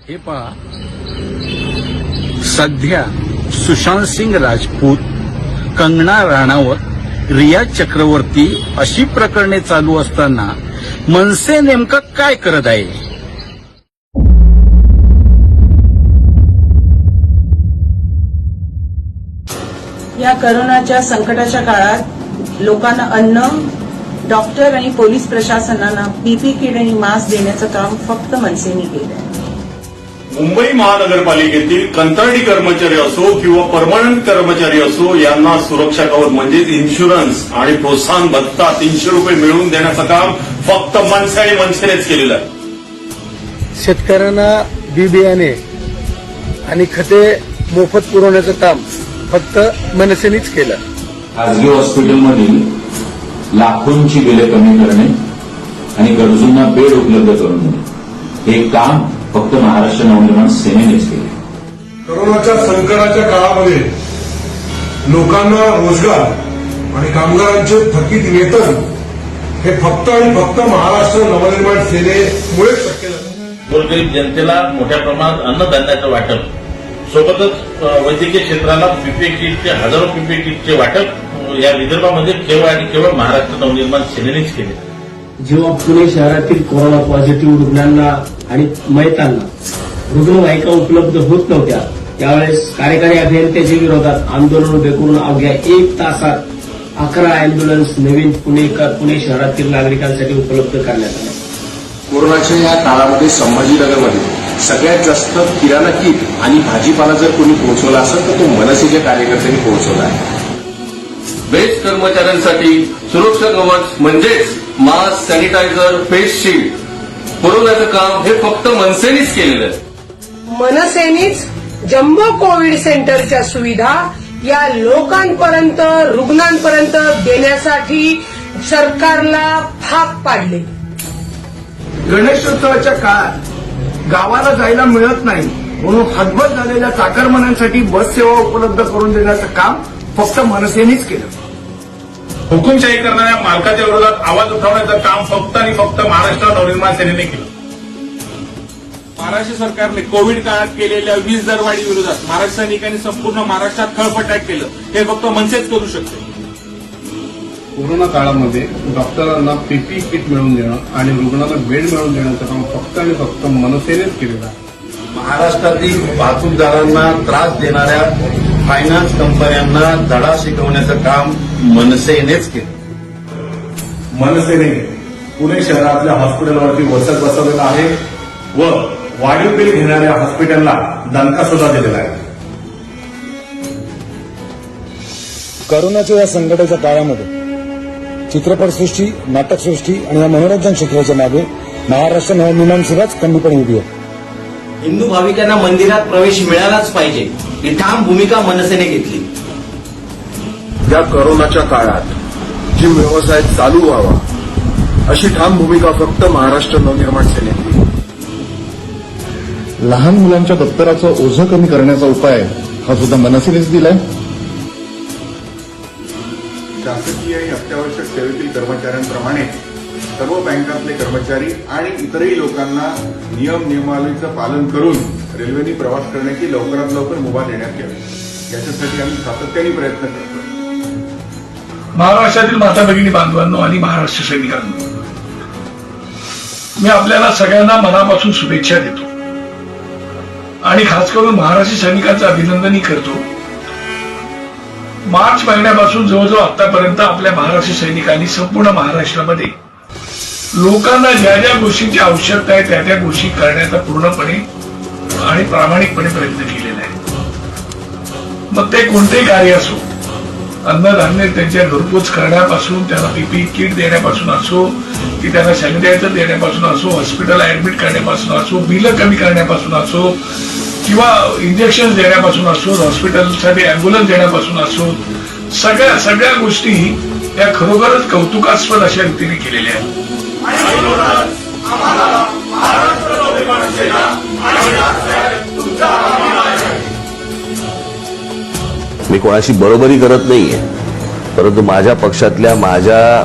हे पहा, सध्या सुशांत सिंग राजपूत, कंगना राणावत, रिया चक्रवर्ती अशी प्रकरणे चालू असताना मनसे नेमकं काय करत आहे? या करोनाच्या संकटाच्या काळात लोकांना अन्न, डॉक्टर आणि पोलीस प्रशासनाला पीपी किट आणि मास्क देण्याचं काम फक्त मनसेने केलं. मुंबई महानगरपालिकेतील कंत्राटी कर्मचारी असो किंवा परमनंट कर्मचारी असो यांना सुरक्षा कवच म्हणजेच इन्शुरन्स आणि प्रोत्साहन भत्ता 300 रुपये मिळवून देण्याचं काम फक्त मनसे आणि मनसेनेच केलेलं आहे. शेतकऱ्यांना बी बियाणे आणि खते मोफत पुरवण्याचं काम फक्त मनसेनेच केलं. खासगी हॉस्पिटलमधील लाखोंची बिले कमी करणे आणि गरजूंना बेड उपलब्ध करून देणे हे काम फक्त महाराष्ट्र नवनिर्माण सेनेनेच केले. कोरोनाच्या संकटाच्या काळामध्ये लोकांना रोजगार आणि कामगारांचे थकीत वेतन हे फक्त आणि फक्त महाराष्ट्र नवनिर्माण सेनेमुळेच शक्य झालं. गोरगरीब जनतेला मोठ्या प्रमाणात अन्नधान्याचं वाटप, सोबतच वैद्यकीय क्षेत्राला पीपीई किटचे हजारो पीपीई किटचे वाटप या विदर्भामध्ये केवळ आणि केवळ महाराष्ट्र नवनिर्माण सेनेनेच केले. जेव्हा पुणे शहरातील कोरोना पॉझिटिव्ह रुग्णांना आणि मयतांना रुग्णवाहिका उपलब्ध होत नव्हत्या, त्यावेळेस कार्यकारी अभियंत्याच्या विरोधात आंदोलन उभे करून अवघ्या 1 तासात 11 अँब्युलन्स नवीन पुणे शहरातील नागरिकांसाठी उपलब्ध करण्यात आल्या. कोरोनाच्या या काळामध्ये संभाजीनगरमध्ये सगळ्यात जास्त किराणा किट आणि भाजीपाला जर कोणी पोहोचवला असेल तर तो मनसेच्या कार्यकर्त्यांनी पोहोचवला आहे. बेस्ट कर्मचाऱ्यांसाठी सुरक्षा कवच म्हणजेच मास्क, सॅनिटायझर, फेस शील्ड पुरवण्याचं काम हे फक्त मनसेनेच केलेलं आहे. मनसेनेच जम्बो कोविड सेंटरच्या सुविधा या लोकांपर्यंत, रुग्णांपर्यंत देण्यासाठी सरकारला भाग पाडले. गणेशोत्सवाच्या काळात गावाला जायला मिळत नाही म्हणून हतबल झालेल्या चाकरमान्यांसाठी बस सेवा उपलब्ध करून देण्याचं काम फक्त मनसेनेच केलं. हुकुमशाही करणाऱ्या मालकाच्या विरोधात आवाज उठवण्याचं काम फक्त आणि फक्त महाराष्ट्र नवनिर्माण सेनेने केलं. महाराष्ट्र सरकारने कोविड काळात केलेल्या वीज दरवाढी विरोधात महाराष्ट्र सैनिकांनी संपूर्ण महाराष्ट्रात खळपटाक केलं, हे फक्त मनसेच करू शकते. कोरोना काळामध्ये डॉक्टरांना पीपी किट मिळवून देणं आणि रुग्णांना बेड मिळवून देण्याचं काम फक्त आणि फक्त मनसेनेच केलेलं आहे. महाराष्ट्रातील वाहतूकदारांना त्रास देणाऱ्या फायनान्स कंपन्यांना धडा शिकवण्याचं काम मनसेनेच केलं. मनसेने पुणे शहरातल्या हॉस्पिटलवरती वचक बसवलेलं आहे व वाढीव बिल घेणाऱ्या हॉस्पिटलला दणका सुद्धा दिलेला आहे. कोरोनाच्या या संकटाच्या काळामध्ये चित्रपटसृष्टी, नाटकसृष्टी आणि या मनोरंजन क्षेत्राच्या मागे महाराष्ट्र नवनिर्माण सेनाच कमीपणे उभी आहे. हिंदू भाविकांना मंदिरात प्रवेश मिळालाच पाहिजे ही ठाम भूमिका मनसेने घेतली. या कोरोनाच्या काळात जिम व्यवसाय चालू व्हावा अशी ठाम भूमिका फक्त महाराष्ट्र नवनिर्माण सेनेने. लहान मुलांच्या दप्तराचं ओझं कमी करण्याचा उपाय हा सुद्धा मनसेनेच दिलाय. शासकीय आणि अत्यावश्यक सेवेतील कर्मचाऱ्यांप्रमाणे सर्व बँकातले कर्मचारी आणि इतरही लोकांना नियमावलीचं पालन करून रेल्वेने प्रवास करण्याची लवकरात लवकर मुभा देण्यात यावी, याच्यासाठी आम्ही सातत्याने प्रयत्न करतो. महाराष्ट्रातील माता भगिनी बांधवांनो आणि महाराष्ट्र सैनिकांनो, मी आपल्याला सगळ्यांना मनापासून शुभेच्छा देतो आणि खास करून महाराष्ट्र सैनिकांचं अभिनंदनही करतो. मार्च महिन्यापासून जवळजवळ आतापर्यंत आपल्या महाराष्ट्र सैनिकांनी संपूर्ण महाराष्ट्रामध्ये लोकांना ज्या ज्या गोष्टींची आवश्यकता आहे त्या त्या गोष्टी करण्याचा पूर्णपणे आणि प्रामाणिकपणे प्रयत्न केलेला आहे. मग ते कोणतेही कार्य असो, अन्नधान्य त्यांच्या घरपोच करण्यापासून, त्यांना पीपीई किट देण्यापासून असो, की त्यांना सॅनिटायझर देण्यापासून असो, हॉस्पिटलला ऍडमिट करण्यापासून असो, बिलं कमी करण्यापासून असो, किंवा इंजेक्शन देण्यापासून असो, हॉस्पिटलसाठी अँब्युलन्स देण्यापासून असो, सगळ्या गोष्टी या खरोखरच कौतुकास्पद अशा रीतीने केलेल्या आहेत. मी कोणाशी बरोबरी करत नाहीये, परंतु माझ्या पक्षातल्या माझ्या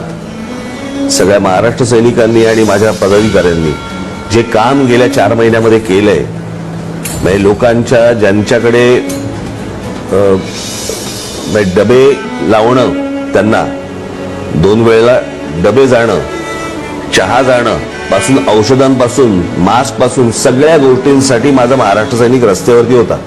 सगळ्या महाराष्ट्र सैनिकांनी आणि माझ्या पदाधिकाऱ्यांनी जे काम गेल्या 4 महिन्यामध्ये केलंय म्हणजे लोकांच्या ज्यांच्याकडे डबे लावणं, त्यांना 2 वेळेला डबे जाणं, चहा जाणं पासून, औषधांपासून, मास्क पासून सगळ्या गोष्टींसाठी माझा महाराष्ट्र सैनिक रस्त्यावरती होता.